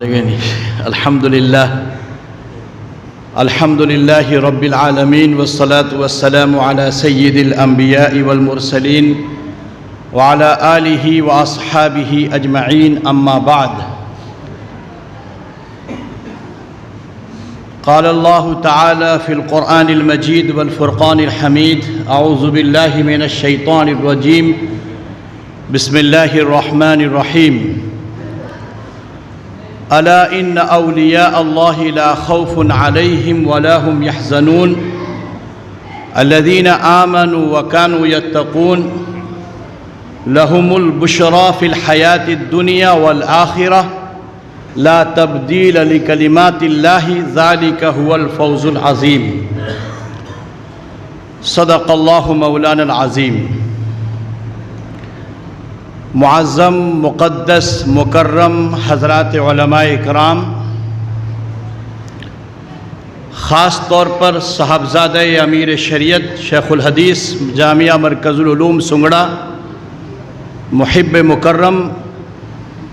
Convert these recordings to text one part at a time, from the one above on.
الحمد لله رب العالمين والصلاة والسلام على سيد الأنبياء والمرسلين وعلى آله وأصحابه أجمعين أما بعد. قال الله تعالى في القرآن المجيد والفرقان الحميد: أعوذ بالله من الشيطان الرجيم، بسم الله الرحمن الرحيم. ألا إن أولياء الله لا خوف عليهم ولا هم يحزنون الذين آمنوا وكانوا يتقون لهم البشرى في الحياة الدنيا والآخرة لا تبديل لكلمات الله ذلك هو الفوز العظيم. صدق الله مولانا العظيم. معظم، مقدس، مکرم حضرات علماء اکرام، خاص طور پر صاحبزادہ امیر شریعت شیخ الحدیث جامعہ مرکز العلوم سنگڑا، محب مکرم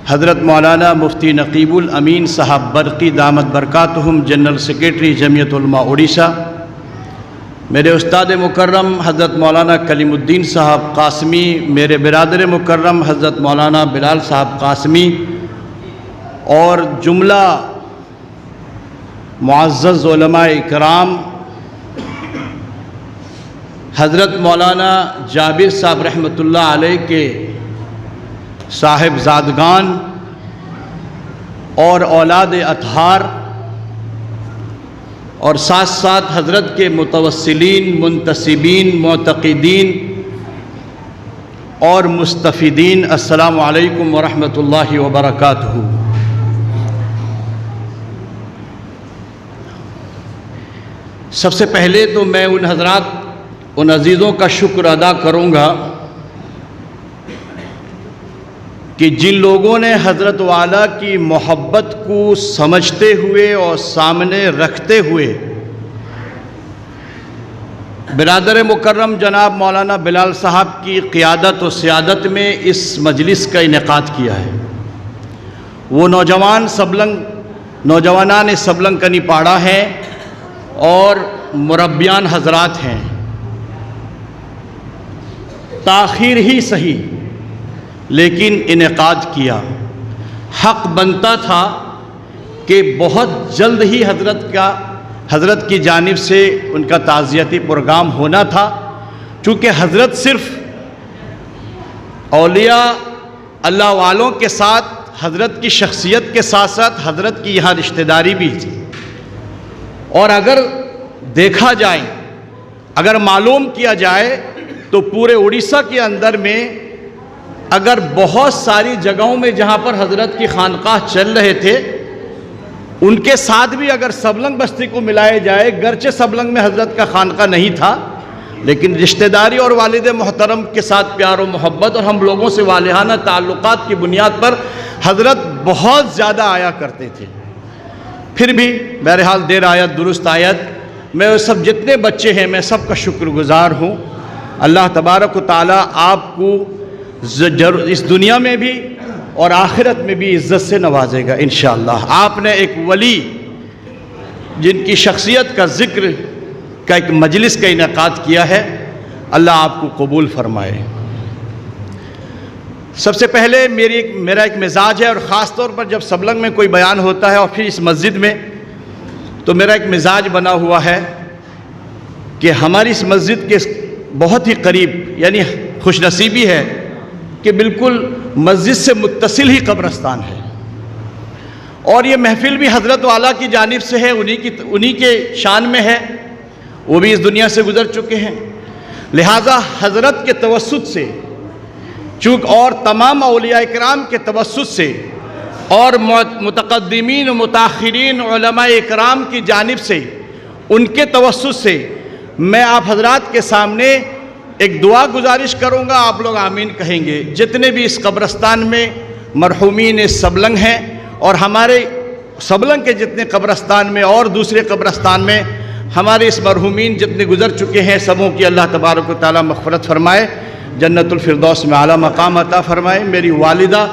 حضرت مولانا مفتی نقیب الامین صاحب برقی دامت برکاتہم، جنرل سیکریٹری جمعیت علماء اڑیسہ، میرے استاد مکرم حضرت مولانا کلیم الدین صاحب قاسمی، میرے برادر مکرم حضرت مولانا بلال صاحب قاسمی، اور جملہ معزز علماء اکرام، حضرت مولانا جابر صاحب رحمۃ اللہ علیہ کے صاحب زادگان اور اولاد اطہار، اور ساتھ ساتھ حضرت کے متوسلین، منتسبین، معتقدین اور مستفیدین، السلام علیکم ورحمۃ اللہ وبرکاتہ. سب سے پہلے تو میں ان حضرات، ان عزیزوں کا شکر ادا کروں گا کہ جن لوگوں نے حضرت والا کی محبت کو سمجھتے ہوئے اور سامنے رکھتے ہوئے برادر مکرم جناب مولانا بلال صاحب کی قیادت و سیادت میں اس مجلس کا انعقاد کیا ہے، وہ نوجوانان سبلنگ کنی پاڑا ہیں اور مربیان حضرات ہیں. تاخیر ہی صحیح لیکن انعقاد کیا. حق بنتا تھا کہ بہت جلد ہی حضرت کی جانب سے ان کا تعزیتی پروگرام ہونا تھا، چونکہ حضرت صرف اولیاء اللہ والوں کے ساتھ، حضرت کی شخصیت کے ساتھ ساتھ حضرت کی یہاں رشتہ داری بھی تھی. اور اگر دیکھا جائے، اگر معلوم کیا جائے تو پورے اڑیسہ کے اندر میں اگر بہت ساری جگہوں میں جہاں پر حضرت کی خانقاہ چل رہے تھے، ان کے ساتھ بھی اگر سبلنگ بستی کو ملائے جائے، گرچہ سبلنگ میں حضرت کا خانقاہ نہیں تھا، لیکن رشتہ داری اور والد محترم کے ساتھ پیار و محبت اور ہم لوگوں سے والہانہ تعلقات کی بنیاد پر حضرت بہت زیادہ آیا کرتے تھے. پھر بھی بہرحال دیر آیت درست آیت، میں سب جتنے بچے ہیں میں سب کا شکر گزار ہوں. اللہ تبارک و تعالیٰ آپ کو اس دنیا میں بھی اور آخرت میں بھی عزت سے نوازے گا انشاءاللہ. آپ نے ایک ولی جن کی شخصیت کا ذکر کا ایک مجلس کا انعقاد کیا ہے، اللہ آپ کو قبول فرمائے. سب سے پہلے میرا ایک مزاج ہے، اور خاص طور پر جب سبلنگ میں کوئی بیان ہوتا ہے اور پھر اس مسجد میں، تو میرا ایک مزاج بنا ہوا ہے کہ ہماری اس مسجد کے بہت ہی قریب، یعنی خوش نصیبی ہے کہ بالکل مسجد سے متصل ہی قبرستان ہے، اور یہ محفل بھی حضرت والا کی جانب سے ہے، انہی کے شان میں ہے. وہ بھی اس دنیا سے گزر چکے ہیں، لہٰذا حضرت کے توسط سے اور تمام اولیاء اکرام کے توسط سے اور متقدمین و متاخرین علماء اکرام کی جانب سے، ان کے توسط سے میں آپ حضرات کے سامنے ایک دعا گزارش کروں گا. آپ لوگ آمین کہیں گے. جتنے بھی اس قبرستان میں مرحومین سبلنگ ہیں اور ہمارے سبلنگ کے جتنے قبرستان میں اور دوسرے قبرستان میں ہمارے اس مرحومین جتنے گزر چکے ہیں، سبوں کی اللہ تبارک و تعالیٰ مغفرت فرمائے، جنت الفردوس میں اعلیٰ مقام عطا فرمائے. میری والدہ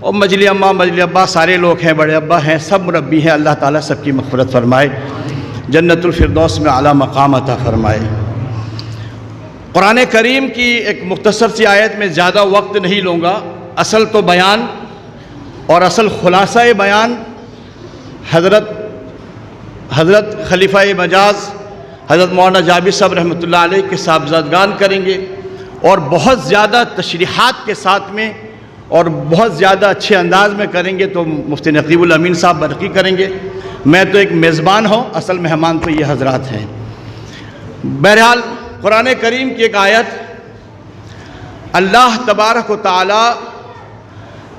اور مجلی اماں مجلی ابا سارے لوگ ہیں، بڑے ابا ہیں، سب مربی ہیں، اللہ تعالیٰ سب کی مغفرت فرمائے، جنت الفردوس میں اعلیٰ مقام عطا فرمائے۔ قرآن کریم کی ایک مختصر سی آیت میں زیادہ وقت نہیں لوں گا، اصل تو بیان اور اصل خلاصہ بیان حضرت خلیفہ مجاز حضرت مولانا جابر صاحب رحمۃ اللہ علیہ کے صاحبزادگان کریں گے، اور بہت زیادہ تشریحات کے ساتھ میں اور بہت زیادہ اچھے انداز میں کریں گے تو مفتی نقیب الامین صاحب برقی کریں گے۔ میں تو ایک میزبان ہوں، اصل مہمان تو یہ حضرات ہیں۔ بہرحال قرآن کریم کی ایک آیت، اللہ تبارک و تعالی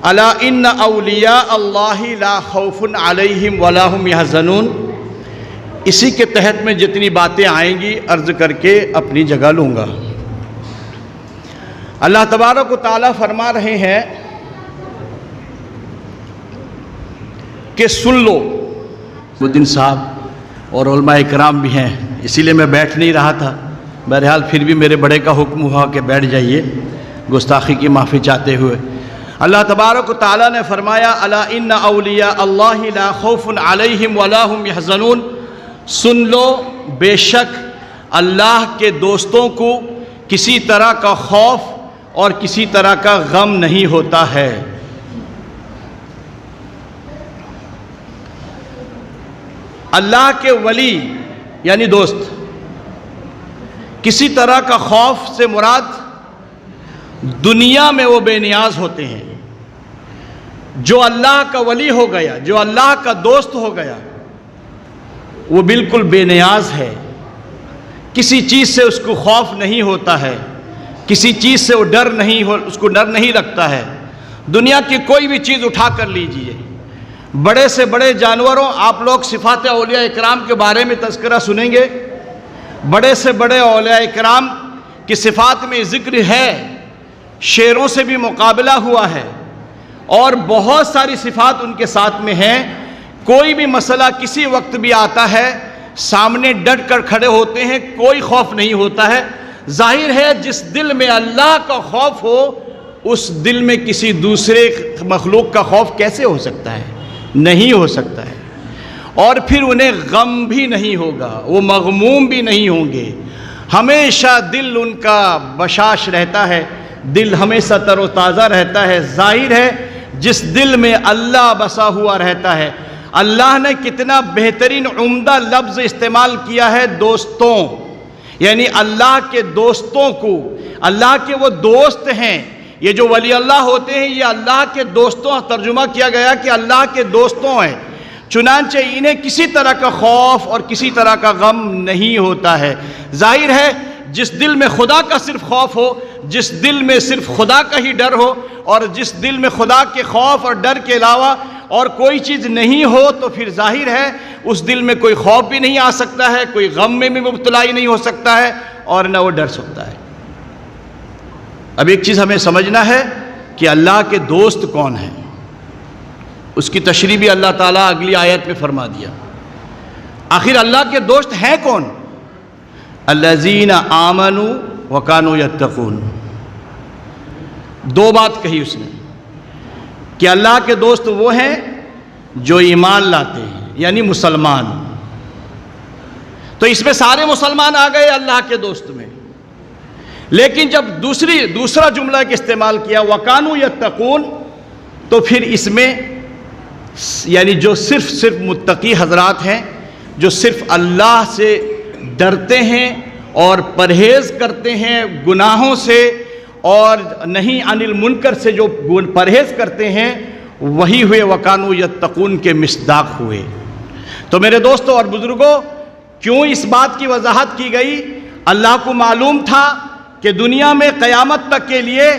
الا ان اولیاء اللہ لا خوف علیہم ولا هم یحزنون، اسی کے تحت میں جتنی باتیں آئیں گی عرض کر کے اپنی جگہ لوں گا۔ اللہ تبارک و تعالی فرما رہے ہیں کہ سن لو۔ الدین صاحب اور علماء اکرام بھی ہیں، اسی لیے میں بیٹھ نہیں رہا تھا، بہرحال پھر بھی میرے بڑے کا حکم ہوا کہ بیٹھ جائیے گستاخی کی معافی چاہتے ہوئے۔ اللہ تبارک و تعالیٰ نے فرمایا الا ان اولیاء اللہ لا خوف علیہم ولا هم یحزنون، سن لو بے شک اللہ کے دوستوں کو کسی طرح کا خوف اور کسی طرح کا غم نہیں ہوتا ہے۔ اللہ کے ولی یعنی دوست، کسی طرح کا خوف سے مراد دنیا میں وہ بے نیاز ہوتے ہیں۔ جو اللہ کا ولی ہو گیا، جو اللہ کا دوست ہو گیا، وہ بالکل بے نیاز ہے، کسی چیز سے اس کو خوف نہیں ہوتا ہے، کسی چیز سے وہ اس کو ڈر نہیں لگتا ہے۔ دنیا کی کوئی بھی چیز اٹھا کر لیجئے، بڑے سے بڑے جانوروں، آپ لوگ صفات اولیاء اکرام کے بارے میں تذکرہ سنیں گے، بڑے سے بڑے اولیاء اکرام کی صفات میں ذکر ہے، شیروں سے بھی مقابلہ ہوا ہے، اور بہت ساری صفات ان کے ساتھ میں ہیں۔ کوئی بھی مسئلہ کسی وقت بھی آتا ہے، سامنے ڈٹ کر کھڑے ہوتے ہیں، کوئی خوف نہیں ہوتا ہے۔ ظاہر ہے جس دل میں اللہ کا خوف ہو، اس دل میں کسی دوسرے مخلوق کا خوف کیسے ہو سکتا ہے؟ نہیں ہو سکتا ہے۔ اور پھر انہیں غم بھی نہیں ہوگا، وہ مغموم بھی نہیں ہوں گے، ہمیشہ دل ان کا بشاش رہتا ہے، دل ہمیشہ تر و تازہ رہتا ہے۔ ظاہر ہے جس دل میں اللہ بسا ہوا رہتا ہے۔ اللہ نے کتنا بہترین عمدہ لفظ استعمال کیا ہے، دوستوں، یعنی اللہ کے دوستوں کو، اللہ کے وہ دوست ہیں۔ یہ جو ولی اللہ ہوتے ہیں یہ اللہ کے دوستوں، ترجمہ کیا گیا کہ اللہ کے دوستوں ہیں، چنانچہ انہیں کسی طرح کا خوف اور کسی طرح کا غم نہیں ہوتا ہے۔ ظاہر ہے جس دل میں خدا کا صرف خوف ہو، جس دل میں صرف خدا کا ہی ڈر ہو، اور جس دل میں خدا کے خوف اور ڈر کے علاوہ اور کوئی چیز نہیں ہو، تو پھر ظاہر ہے اس دل میں کوئی خوف بھی نہیں آ سکتا ہے، کوئی غم میں بھی مبتلا ہی نہیں ہو سکتا ہے، اور نہ وہ ڈر سکتا ہے۔ اب ایک چیز ہمیں سمجھنا ہے کہ اللہ کے دوست کون ہیں، اس کی تشریح بھی اللہ تعالیٰ اگلی آیت میں فرما دیا۔ آخر اللہ کے دوست ہیں کون؟ الذین آمنوا وکانوا یتقون۔ دو بات کہی اس نے کہ اللہ کے دوست وہ ہیں جو ایمان لاتے ہیں، یعنی مسلمان۔ تو اس میں سارے مسلمان آ گئے اللہ کے دوست میں، لیکن جب دوسرا جملہ کے استعمال کیا وَكَانُوا يَتَّقُونَ، تو پھر اس میں یعنی جو صرف متقی حضرات ہیں، جو صرف اللہ سے ڈرتے ہیں اور پرہیز کرتے ہیں گناہوں سے، اور نہیں عن المنکر سے جو پرہیز کرتے ہیں، وہی ہوئے وَكَانُوا يَتَّقُونَ کے مصداق ہوئے۔ تو میرے دوستوں اور بزرگوں، کیوں اس بات کی وضاحت کی گئی؟ اللہ کو معلوم تھا کہ دنیا میں قیامت تک کے لیے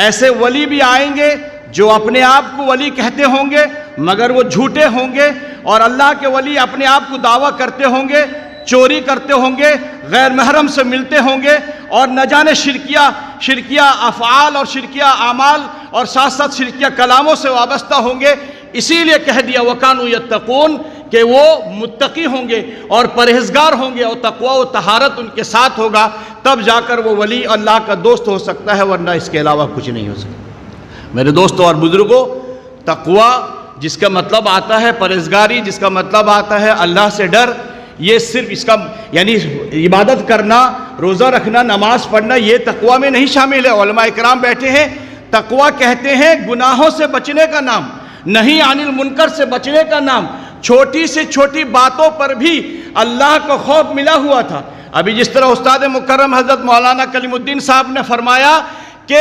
ایسے ولی بھی آئیں گے جو اپنے آپ کو ولی کہتے ہوں گے مگر وہ جھوٹے ہوں گے، اور اللہ کے ولی اپنے آپ کو دعویٰ کرتے ہوں گے، چوری کرتے ہوں گے، غیر محرم سے ملتے ہوں گے، اور نہ جانے شرکیہ افعال اور شرکیہ اعمال اور ساتھ ساتھ شرکیہ کلاموں سے وابستہ ہوں گے۔ اسی لیے کہہ دیا وَكَانُوا يَتَّقُونَ کہ وہ متقی ہوں گے اور پرہیزگار ہوں گے، اور تقوی و طہارت ان کے ساتھ ہوگا، تب جا کر وہ ولی اللہ کا دوست ہو سکتا ہے، ورنہ اس کے علاوہ کچھ نہیں ہو سکتا۔ میرے دوستوں اور بزرگوں، تقوی جس کا مطلب آتا ہے پرہیزگاری، جس کا مطلب آتا ہے اللہ سے ڈر، یہ صرف اس کا یعنی عبادت کرنا، روزہ رکھنا، نماز پڑھنا، یہ تقوی میں نہیں شامل ہے۔ علماء اکرام بیٹھے ہیں، تقوی کہتے ہیں گناہوں سے بچنے کا نام، نہی عن المنکر سے بچنے کا نام، چھوٹی سے چھوٹی باتوں پر بھی اللہ کا خوف ملا ہوا تھا۔ ابھی جس طرح استاد مکرم حضرت مولانا کلیم الدین صاحب نے فرمایا کہ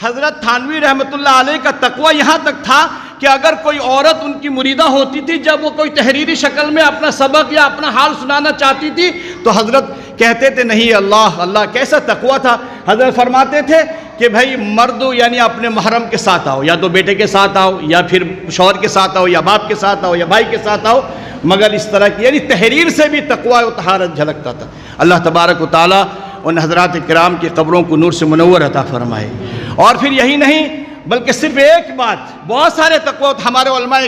حضرت تھانوی رحمۃ اللہ علیہ کا تقوی یہاں تک تھا کہ اگر کوئی عورت ان کی مریدہ ہوتی تھی، جب وہ کوئی تحریری شکل میں اپنا سبق یا اپنا حال سنانا چاہتی تھی تو حضرت کہتے تھے نہیں اللہ اللہ، کیسا تقوی تھا۔ حضرت فرماتے تھے کہ بھائی مرد یعنی اپنے محرم کے ساتھ آؤ، یا تو بیٹے کے ساتھ آؤ، یا پھر شوہر کے ساتھ آؤ، یا باپ کے ساتھ آؤ، یا بھائی کے ساتھ آؤ، مگر اس طرح کی یعنی تحریر سے بھی تقوی و طہارت جھلکتا تھا۔ اللہ تبارک و تعالیٰ ان حضرات کرام کی قبروں کو نور سے منور عطا فرمائے۔ اور پھر یہی نہیں بلکہ صرف ایک بات، بہت سارے تقوی ہمارے علماء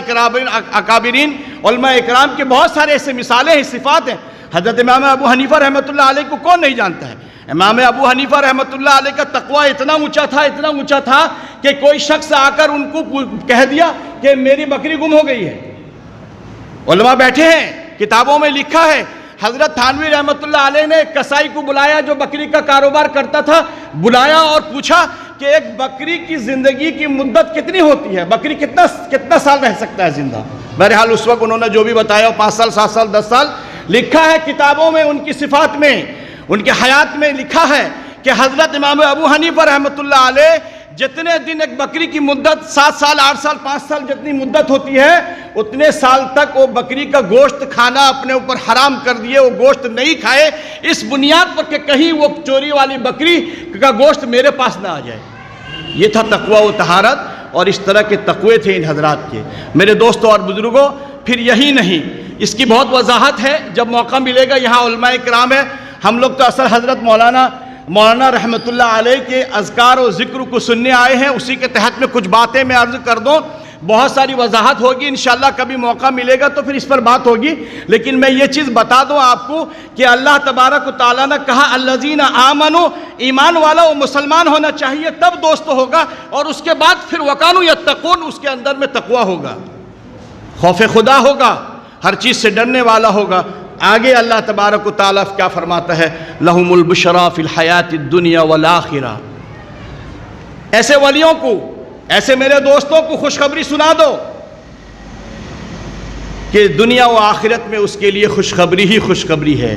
اکابرین علماء اکرام کے بہت سارے ایسے مثالیں ہیں، صفات ہیں۔ حضرت امام ابو حنیفہ رحمۃ اللہ علیہ کو کون نہیں جانتا ہے؟ امام ابو حنیفہ رحمۃ اللہ علیہ کا تقوی اتنا اونچا تھا کہ کوئی شخص آ کر ان کو کہہ دیا کہ میری بکری گم ہو گئی ہے۔ علماء بیٹھے ہیں، کتابوں میں لکھا ہے، حضرت تھانوی رحمۃ اللہ علیہ نے ایک کسائی کو بلایا جو بکری کا کاروبار کرتا تھا، بلایا اور پوچھا کہ ایک بکری کی زندگی کی مدت کتنی ہوتی ہے، بکری کتنا سال رہ سکتا ہے زندہ؟ بہرحال اس وقت انہوں نے جو بھی بتایا 5 سال 7 سال 10 سال لکھا ہے کتابوں میں، ان کی صفات میں، ان کے حیات میں لکھا ہے کہ حضرت امام ابو حنیفہ رحمۃ اللہ علیہ جتنے دن ایک بکری کی مدت 7 سال 8 سال 5 سال جتنی مدت ہوتی ہے اتنے سال تک وہ بکری کا گوشت کھانا اپنے اوپر حرام کر دیے، وہ گوشت نہیں کھائے، اس بنیاد پر کہ کہیں وہ چوری والی بکری کا گوشت میرے پاس نہ آ جائے۔ یہ تھا تقوی و طہارت، اور اس طرح کے تقوی تھے ان حضرات کے۔ میرے دوستوں اور بزرگوں، پھر یہی نہیں، اس کی بہت وضاحت ہے، جب موقع ملے گا، یہاں علماء کرام ہے، ہم لوگ تو اصل حضرت مولانا رحمۃ اللہ علیہ کے اذکار و ذکر کو سننے آئے ہیں، اسی کے تحت میں کچھ باتیں میں عرض کر دوں، بہت ساری وضاحت ہوگی، انشاءاللہ کبھی موقع ملے گا تو پھر اس پر بات ہوگی، لیکن میں یہ چیز بتا دوں آپ کو کہ اللہ تبارک و تعالیٰ نے کہا الذین آمنوا، ایمان والا وہ مسلمان ہونا چاہیے تب دوست ہوگا، اور اس کے بعد پھر وکانوا یتقون، اس کے اندر میں تقوی ہوگا، خوف خدا ہوگا، ہر چیز سے ڈرنے والا ہوگا۔ آگے اللہ تبارک و تعالیٰ کیا فرماتا ہے، لہم البشریٰ فی الحیاۃ الدنیا والآخرہ، ایسے ولیوں کو، ایسے میرے دوستوں کو خوشخبری سنا دو کہ دنیا و آخرت میں اس کے لیے خوشخبری ہی خوشخبری ہے۔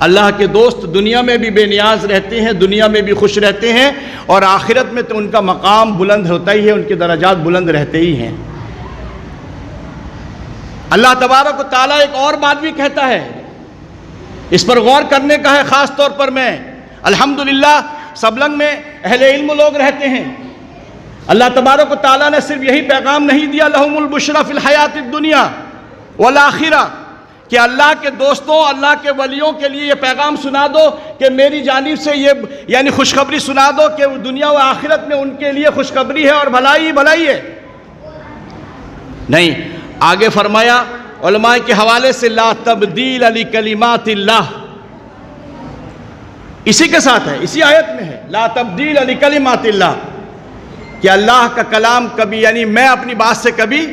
اللہ کے دوست دنیا میں بھی بے نیاز رہتے ہیں، دنیا میں بھی خوش رہتے ہیں، اور آخرت میں تو ان کا مقام بلند ہوتا ہی ہے، ان کے درجات بلند رہتے ہی ہیں۔ اللہ تبارک و تعالیٰ ایک اور بات بھی کہتا ہے، اس پر غور کرنے کا ہے، خاص طور پر میں الحمدللہ سبلنگ میں اہل علم لوگ رہتے ہیں۔ اللہ تبارک و تعالیٰ نے صرف یہی پیغام نہیں دیا لہم البشریٰ فی الحیاۃ الدنیا والآخرہ، کہ اللہ کے دوستوں، اللہ کے ولیوں کے لیے یہ پیغام سنا دو کہ میری جانب سے یہ یعنی خوشخبری سنا دو کہ دنیا و آخرت میں ان کے لیے خوشخبری ہے اور بھلائی بھلائی ہے، نہیں، آگے فرمایا علماء کے حوالے سے لا تبدیل لکلمات اللہ، اسی کے ساتھ ہے، اسی آیت میں ہے لا تبدیل لکلمات اللہ، کہ اللہ کا کلام کبھی یعنی میں اپنی بات سے کبھی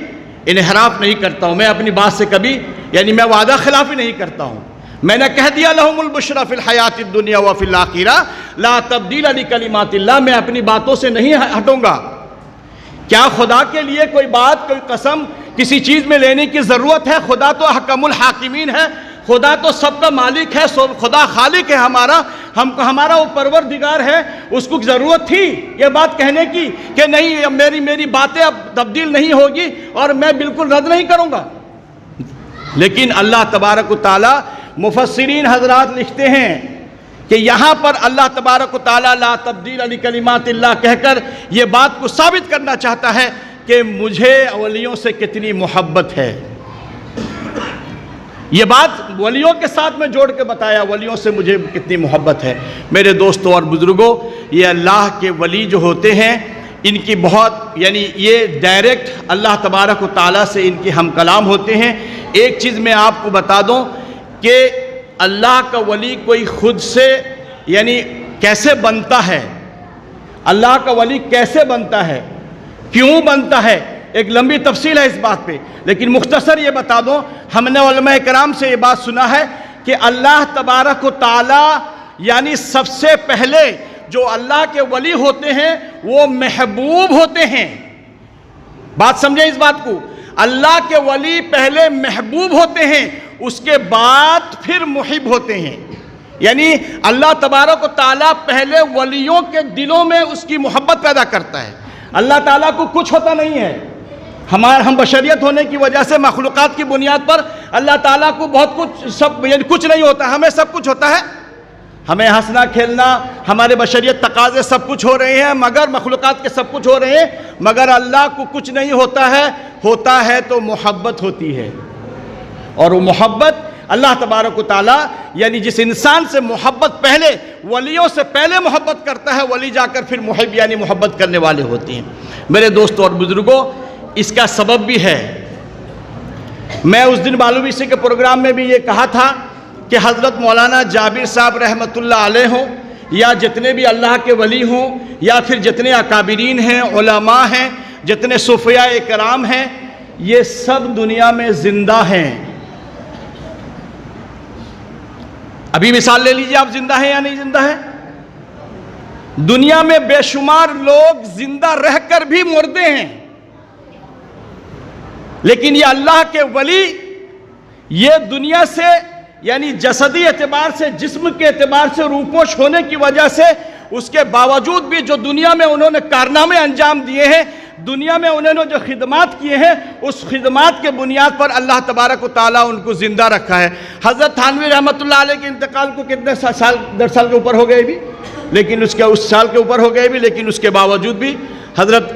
انحراف نہیں کرتا ہوں، میں اپنی بات سے کبھی یعنی میں وعدہ خلافی نہیں کرتا ہوں، میں نے کہہ دیا لہم البشریٰ فی الحیاۃ الدنیا وفی الآخرہ لا تبدیل لکلمات اللہ، میں اپنی باتوں سے نہیں ہٹوں گا۔ کیا خدا کے لیے کوئی بات، کوئی قسم کسی چیز میں لینے کی ضرورت ہے؟ خدا تو حکم الحاکمین ہے، خدا تو سب کا مالک ہے، خدا خالق ہے ہمارا، ہمارا وہ پروردگار ہے، اس کو ضرورت تھی یہ بات کہنے کی کہ نہیں میری باتیں اب تبدیل نہیں ہوگی اور میں بالکل رد نہیں کروں گا؟ لیکن اللہ تبارک و تعالیٰ، مفسرین حضرات لکھتے ہیں کہ یہاں پر اللہ تبارک و تعالیٰ لا تبدیل لکلمات اللہ کہہ کر یہ بات کو ثابت کرنا چاہتا ہے کہ مجھے ولیوں سے کتنی محبت ہے۔ یہ بات ولیوں کے ساتھ میں جوڑ کے بتایا، ولیوں سے مجھے کتنی محبت ہے۔ میرے دوستوں اور بزرگوں، یہ اللہ کے ولی جو ہوتے ہیں ان کی بہت یعنی یہ ڈائریکٹ اللہ تبارک و تعالیٰ سے ان کے ہم کلام ہوتے ہیں۔ ایک چیز میں آپ کو بتا دوں کہ اللہ کا ولی کوئی خود سے یعنی کیسے بنتا ہے، اللہ کا ولی کیسے بنتا ہے، کیوں بنتا ہے، ایک لمبی تفصیل ہے اس بات پہ، لیکن مختصر یہ بتا دوں، ہم نے علماء کرام سے یہ بات سنا ہے کہ اللہ تبارک و تعالی یعنی سب سے پہلے جو اللہ کے ولی ہوتے ہیں وہ محبوب ہوتے ہیں۔ بات سمجھیں اس بات کو، اللہ کے ولی پہلے محبوب ہوتے ہیں، اس کے بعد پھر محب ہوتے ہیں۔ یعنی اللہ تبارک و تعالیٰ پہلے ولیوں کے دلوں میں اس کی محبت پیدا کرتا ہے۔ اللہ تعالیٰ کو کچھ ہوتا نہیں ہے، ہم بشریت ہونے کی وجہ سے مخلوقات کی بنیاد پر اللہ تعالیٰ کو بہت کچھ یعنی کچھ نہیں ہوتا، ہمیں سب کچھ ہوتا ہے، ہمیں ہنسنا کھیلنا، ہمارے بشریت تقاضے سب کچھ ہو رہے ہیں، مگر مخلوقات کے سب کچھ ہو رہے ہیں، مگر اللہ کو کچھ نہیں ہوتا ہے تو محبت ہوتی ہے۔ اور وہ محبت اللہ تبارک و تعالیٰ یعنی جس انسان سے محبت پہلے، ولیوں سے پہلے محبت کرتا ہے، ولی جا کر پھر محب یعنی محبت کرنے والے ہوتے ہیں۔ میرے دوستوں اور بزرگوں، اس کا سبب بھی ہے، میں اس دن معلومی کے پروگرام میں بھی یہ کہا تھا کہ حضرت مولانا جابر صاحب رحمۃ اللہ علیہ ہوں یا جتنے بھی اللہ کے ولی ہوں یا پھر جتنے اکابرین ہیں، علماء ہیں، جتنے صوفیاء کرام ہیں، یہ سب دنیا میں زندہ ہیں۔ ابھی مثال لے لیجیے، آپ زندہ ہیں یا نہیں زندہ ہیں؟ دنیا میں بے شمار لوگ زندہ رہ کر بھی مردے ہیں، لیکن یہ اللہ کے ولی یہ دنیا سے یعنی جسدی اعتبار سے، جسم کے اعتبار سے روپوش ہونے کی وجہ سے، اس کے باوجود بھی جو دنیا میں انہوں نے کارنامے انجام دیے ہیں، دنیا میں انہوں نے جو خدمات کیے ہیں، اس خدمات کے بنیاد پر اللہ تبارک و تعالیٰ ان کو زندہ رکھا ہے۔ حضرت تھانوی رحمۃ اللہ علیہ کے انتقال کو کتنے سال 10 سال کے اوپر ہو گئے بھی، لیکن اس سال کے اوپر ہو گئے بھی، لیکن اس کے باوجود بھی حضرت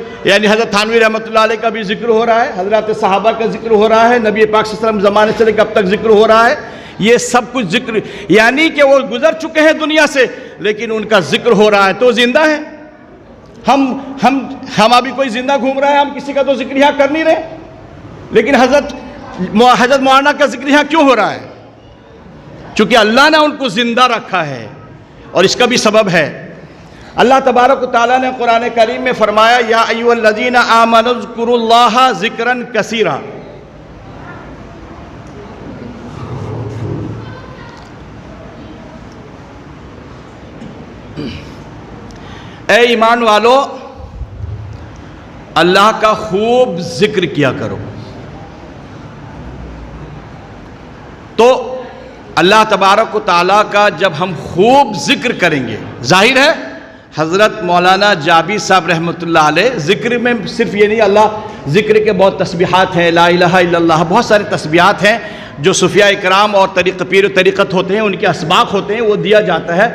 تھانوی رحمۃ اللہ علیہ کا بھی ذکر ہو رہا ہے، حضرات صحابہ کا ذکر ہو رہا ہے، نبی پاک صلی اللہ علیہ وسلم زمانے سے لے کر اب تک ذکر ہو رہا ہے۔ یہ سب کچھ ذکر یعنی کہ وہ گزر چکے ہیں دنیا سے، لیکن ان کا ذکر ہو رہا ہے تو زندہ ہے۔ ہم ابھی کوئی زندہ گھوم رہا ہے، ہم کسی کا تو ذکر یہاں کر نہیں رہے، لیکن حضرت مولانا کا ذکر یہاں کیوں ہو رہا ہے؟ چونکہ اللہ نے ان کو زندہ رکھا ہے، اور اس کا بھی سبب ہے۔ اللہ تبارک و تعالیٰ نے قرآن کریم میں فرمایا، یا ایھا الذین آمنوا اذکروا اللہ ذکرا کثیرا۔ اے ایمان والو، اللہ کا خوب ذکر کیا کرو۔ تو اللہ تبارک و تعالیٰ کا جب ہم خوب ذکر کریں گے، ظاہر ہے حضرت مولانا جابر صاحب رحمۃ اللہ علیہ ذکر میں صرف یہ نہیں، اللہ ذکر کے بہت تسبیحات ہیں، لا الہ الا اللہ، بہت سارے تسبیحات ہیں جو صوفیاء اکرام اور پیر و طریقت ہوتے ہیں، ان کے اسباق ہوتے ہیں، وہ دیا جاتا ہے۔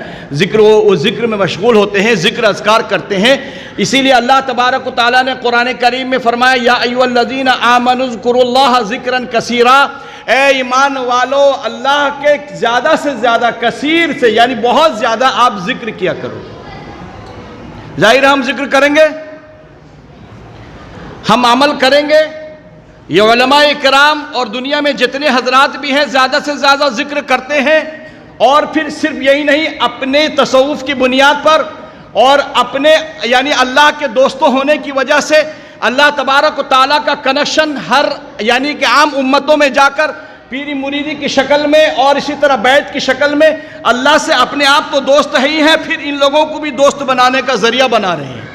وہ ذکر میں مشغول ہوتے ہیں، ذکر اذکار کرتے ہیں۔ اسی لیے اللہ تبارک و تعالیٰ نے قرآن کریم میں فرمایا، یا ایھا الذین آمنوا اذکروا اللہ ذکرا کثیرا۔ اے ایمان والو، اللہ کے زیادہ سے زیادہ، کثیر سے یعنی بہت زیادہ آپ ذکر کیا کرو۔ ظاہر ہم ذکر کریں گے، ہم عمل کریں گے۔ یہ علماء اکرام اور دنیا میں جتنے حضرات بھی ہیں زیادہ سے زیادہ ذکر کرتے ہیں، اور پھر صرف یہی نہیں، اپنے تصوف کی بنیاد پر اور اپنے یعنی اللہ کے دوستوں ہونے کی وجہ سے اللہ تبارک و تعالیٰ کا کنیکشن ہر یعنی کہ عام امتوں میں جا کر پیری مریدی کی شکل میں اور اسی طرح بیعت کی شکل میں اللہ سے اپنے آپ تو دوست ہی ہیں، پھر ان لوگوں کو بھی دوست بنانے کا ذریعہ بنا رہے ہیں،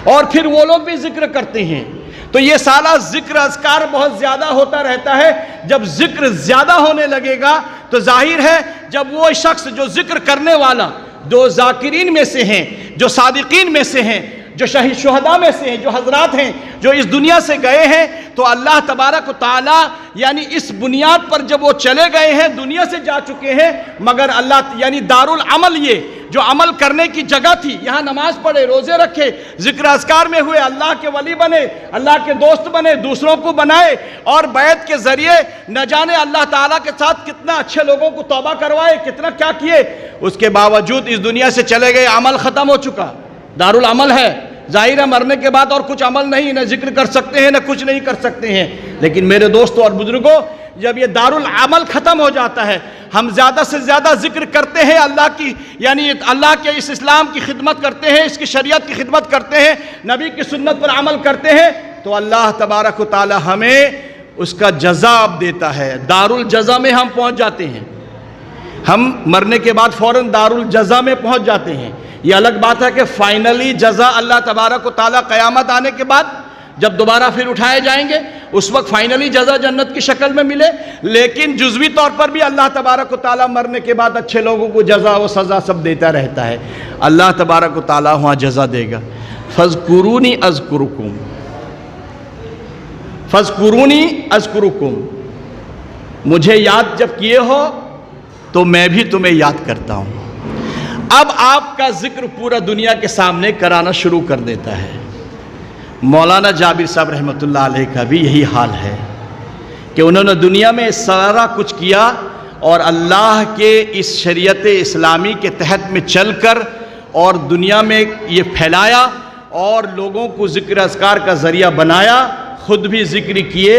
اور پھر وہ لوگ بھی ذکر کرتے ہیں۔ تو یہ سالہ ذکر اذکار بہت زیادہ ہوتا رہتا ہے۔ جب ذکر زیادہ ہونے لگے گا تو ظاہر ہے جب وہ شخص جو ذکر کرنے والا، جو ذاکرین میں سے ہیں، جو صادقین میں سے ہیں، جو شہید شہداء میں سے ہیں، جو حضرات ہیں جو اس دنیا سے گئے ہیں، تو اللہ تبارک و تعالیٰ یعنی اس بنیاد پر جب وہ چلے گئے ہیں، دنیا سے جا چکے ہیں، مگر اللہ یعنی دارالعمل، یہ جو عمل کرنے کی جگہ تھی، یہاں نماز پڑھے، روزے رکھے، ذکر اذکار میں ہوئے، اللہ کے ولی بنے، اللہ کے دوست بنے، دوسروں کو بنائے، اور بیعت کے ذریعے نہ جانے اللہ تعالیٰ کے ساتھ کتنا اچھے لوگوں کو توبہ کروائے، کتنا کیا کیے، اس کے باوجود اس دنیا سے چلے گئے، عمل ختم ہو چکا، دارالعمل ہے۔ ظاہر ہے مرنے کے بعد اور کچھ عمل نہیں، نہ ذکر کر سکتے ہیں، نہ کچھ نہیں کر سکتے ہیں۔ لیکن میرے دوستوں اور بزرگوں، جب یہ دارالعمل ختم ہو جاتا ہے، ہم زیادہ سے زیادہ ذکر کرتے ہیں اللہ کی، یعنی اللہ کے اس اسلام کی خدمت کرتے ہیں، اس کی شریعت کی خدمت کرتے ہیں، نبی کی سنت پر عمل کرتے ہیں، تو اللہ تبارک و تعالی ہمیں اس کا جزا اب دیتا ہے. دارالجزا میں ہم پہنچ جاتے ہیں. ہم مرنے کے بعد فوراً دارالجزا میں پہنچ جاتے ہیں. یہ الگ بات ہے کہ فائنلی جزا اللہ تبارک و تعالی قیامت آنے کے بعد جب دوبارہ پھر اٹھائے جائیں گے اس وقت فائنلی جزا جنت کی شکل میں ملے. لیکن جزوی طور پر بھی اللہ تبارک و تعالی مرنے کے بعد اچھے لوگوں کو جزا و سزا سب دیتا رہتا ہے. اللہ تبارک و تعالی وہاں جزا دے گا. فَاذْكُرُونِي أَذْكُرُكُمْ فَاذْكُرُونِي أَذْكُرُكُمْ مجھے یاد جب کیے ہو تو میں بھی تمہیں یاد کرتا ہوں. اب آپ کا ذکر پورا دنیا کے سامنے کرانا شروع کر دیتا ہے. مولانا جابر صاحب رحمۃ اللہ علیہ کا بھی یہی حال ہے کہ انہوں نے دنیا میں سارا کچھ کیا اور اللہ کے اس شریعت اسلامی کے تحت میں چل کر اور دنیا میں یہ پھیلایا اور لوگوں کو ذکر اذکار کا ذریعہ بنایا. خود بھی ذکر کیے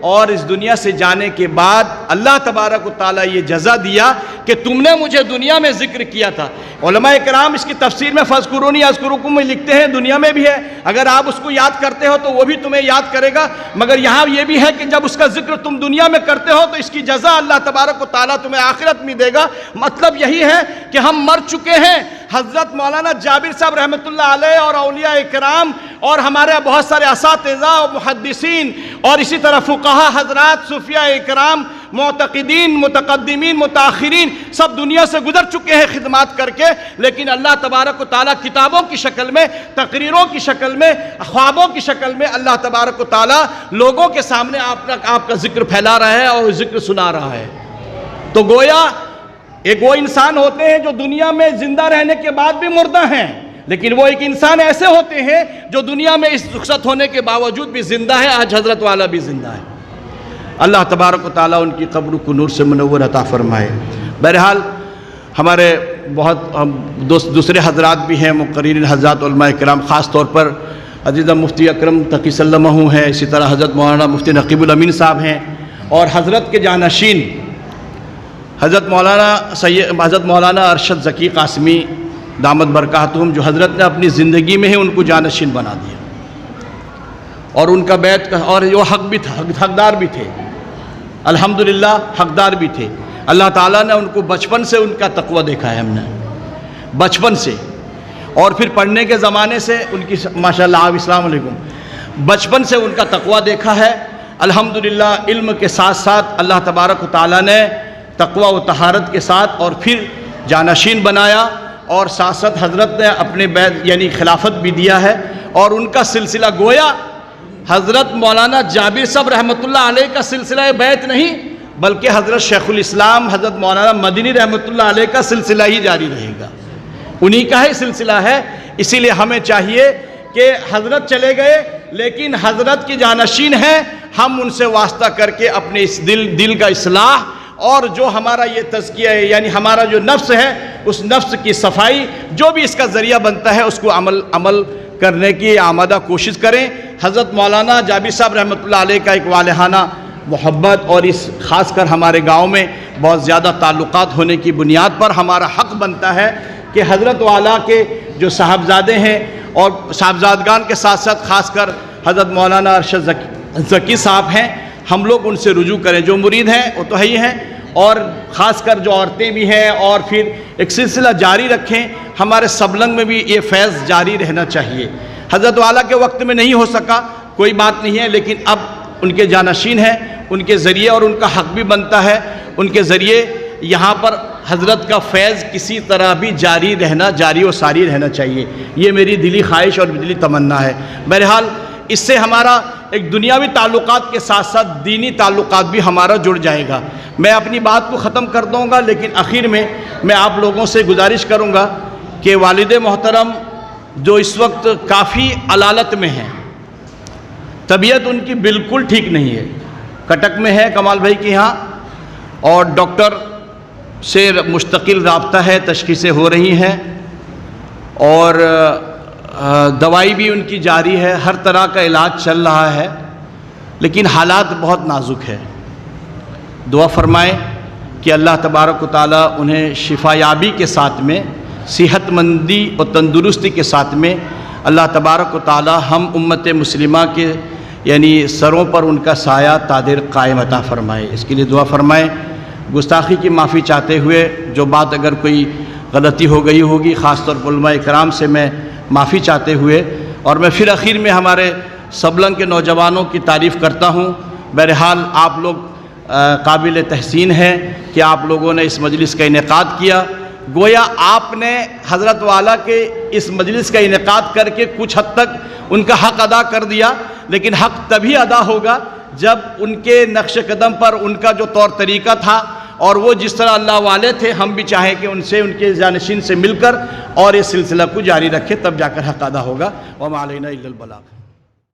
اور اس دنیا سے جانے کے بعد اللہ تبارک و تعالیٰ یہ جزا دیا کہ تم نے مجھے دنیا میں ذکر کیا تھا. علماء کرام اس کی تفسیر میں فَاذْكُرُونِي أَذْكُرُكُمْ میں لکھتے ہیں دنیا میں بھی ہے, اگر آپ اس کو یاد کرتے ہو تو وہ بھی تمہیں یاد کرے گا, مگر یہاں یہ بھی ہے کہ جب اس کا ذکر تم دنیا میں کرتے ہو تو اس کی جزا اللہ تبارک و تعالیٰ تمہیں آخرت میں دے گا. مطلب یہی ہے کہ ہم مر چکے ہیں. حضرت مولانا جابر صاحب رحمۃ اللہ علیہ اور اولیاء کرام اور ہمارے بہت سارے اساتذہ و محدثین اور اسی طرح فقہا حضرات, صوفیاء کرام, معتقدین, متقدمین, متاخرین سب دنیا سے گزر چکے ہیں خدمات کر کے, لیکن اللہ تبارک و تعالیٰ کتابوں کی شکل میں, تقریروں کی شکل میں, خوابوں کی شکل میں اللہ تبارک و تعالیٰ لوگوں کے سامنے آپ کا ذکر پھیلا رہا ہے اور ذکر سنا رہا ہے. تو گویا ایک وہ انسان ہوتے ہیں جو دنیا میں زندہ رہنے کے بعد بھی مردہ ہیں, لیکن وہ ایک انسان ایسے ہوتے ہیں جو دنیا میں اس رخصت ہونے کے باوجود بھی زندہ ہے. آج حضرت والا بھی زندہ ہے. اللہ تبارک و تعالیٰ ان کی قبر کو نور سے منور عطا فرمائے. بہرحال ہمارے بہت دوسرے حضرات بھی ہیں, مقررین حضرات علماء کرام, خاص طور پر عزیزہ مفتی اکرم تقی صلی اللہ علیہ ہیں, اسی طرح حضرت مولانا مفتی نقیب الامین صاحب ہیں, اور حضرت کے جانشین حضرت مولانا ارشد ذکی قاسمی دامت برکاتہم, جو حضرت نے اپنی زندگی میں ہی ان کو جانشین بنا دیا اور ان کا بیعت اور وہ حق بھی تھا, حقدار بھی تھے, الحمدللہ حقدار بھی تھے. اللہ تعالیٰ نے ان کو بچپن سے ان کا تقوی دیکھا ہے, ہم نے بچپن سے, اور پھر پڑھنے کے زمانے سے ان کی ماشاءاللہ السلام علیکم, بچپن سے ان کا تقوی دیکھا ہے. الحمدللہ علم کے ساتھ ساتھ اللہ تبارک و تعالیٰ نے تقوی و طہارت کے ساتھ اور پھر جانشین بنایا, اور ساتھ ساتھ حضرت نے اپنے بیعت یعنی خلافت بھی دیا ہے. اور ان کا سلسلہ گویا حضرت مولانا جابر صاحب رحمۃ اللہ علیہ کا سلسلہ بیعت نہیں, بلکہ حضرت شیخ الاسلام حضرت مولانا مدنی رحمۃ اللہ علیہ کا سلسلہ ہی جاری رہے گا. انہی کا ہی سلسلہ ہے. اسی لیے ہمیں چاہیے کہ حضرت چلے گئے لیکن حضرت کے جانشین ہیں, ہم ان سے واسطہ کر کے اپنے اس دل کا اصلاح اور جو ہمارا یہ تزکیہ ہے یعنی ہمارا جو نفس ہے اس نفس کی صفائی جو بھی اس کا ذریعہ بنتا ہے اس کو عمل کرنے کی آمادہ کوشش کریں. حضرت مولانا جابر صاحب رحمۃ اللہ علیہ کا ایک والہانہ محبت اور اس خاص کر ہمارے گاؤں میں بہت زیادہ تعلقات ہونے کی بنیاد پر ہمارا حق بنتا ہے کہ حضرت والا کے جو صاحبزادے ہیں اور صاحبزادگان کے ساتھ ساتھ خاص کر حضرت مولانا ارشد ذکی صاحب ہیں, ہم لوگ ان سے رجوع کریں. جو مرید ہیں وہ تو ہے ہی ہیں, اور خاص کر جو عورتیں بھی ہیں, اور پھر ایک سلسلہ جاری رکھیں. ہمارے سبلنگ میں بھی یہ فیض جاری رہنا چاہیے. حضرت والا کے وقت میں نہیں ہو سکا کوئی بات نہیں ہے, لیکن اب ان کے جانشین ہیں, ان کے ذریعے, اور ان کا حق بھی بنتا ہے ان کے ذریعے یہاں پر حضرت کا فیض کسی طرح بھی جاری و ساری رہنا چاہیے. یہ میری دلی خواہش اور دلی تمنا ہے. بہرحال اس سے ہمارا ایک دنیاوی تعلقات کے ساتھ ساتھ دینی تعلقات بھی ہمارا جڑ جائے گا. میں اپنی بات کو ختم کر دوں گا, لیکن آخر میں آپ لوگوں سے گزارش کروں گا کہ والد محترم جو اس وقت کافی علالت میں ہیں, طبیعت ان کی بالکل ٹھیک نہیں ہے, کٹک میں ہے کمال بھائی کے یہاں, اور ڈاکٹر سے مستقل رابطہ ہے, تشخیصیں ہو رہی ہیں اور دوائی بھی ان کی جاری ہے, ہر طرح کا علاج چل رہا ہے, لیکن حالات بہت نازک ہے. دعا فرمائیں کہ اللہ تبارک و تعالیٰ انہیں شفا یابی کے ساتھ میں, صحت مندی اور تندرستی کے ساتھ میں اللہ تبارک و تعالیٰ ہم امت مسلمہ کے یعنی سروں پر ان کا سایہ تادر قائم عطا فرمائے، اس کے لیے دعا فرمائیں۔ گستاخی کی معافی چاہتے ہوئے جو بات اگر کوئی غلطی ہو گئی ہوگی، خاص طور پر علماء کرام سے میں معافی چاہتے ہوئے، اور میں پھر اخیر میں ہمارے سبلنگ کے نوجوانوں کی تعریف کرتا ہوں۔ بہرحال آپ لوگ قابل تحسین ہیں کہ آپ لوگوں نے اس مجلس کا انعقاد کیا، گویا آپ نے حضرت والا کے اس مجلس کا انعقاد کر کے کچھ حد تک ان کا حق ادا کر دیا، لیکن حق تبھی ادا ہوگا جب ان کے نقش قدم پر ان کا جو طور طریقہ تھا اور وہ جس طرح اللہ والے تھے، ہم بھی چاہیں کہ ان سے، ان کے جانشین سے مل کر اور اس سلسلہ کو جاری رکھے، تب جا کر حق ادا ہوگا۔ وما علینا الا البلاغ۔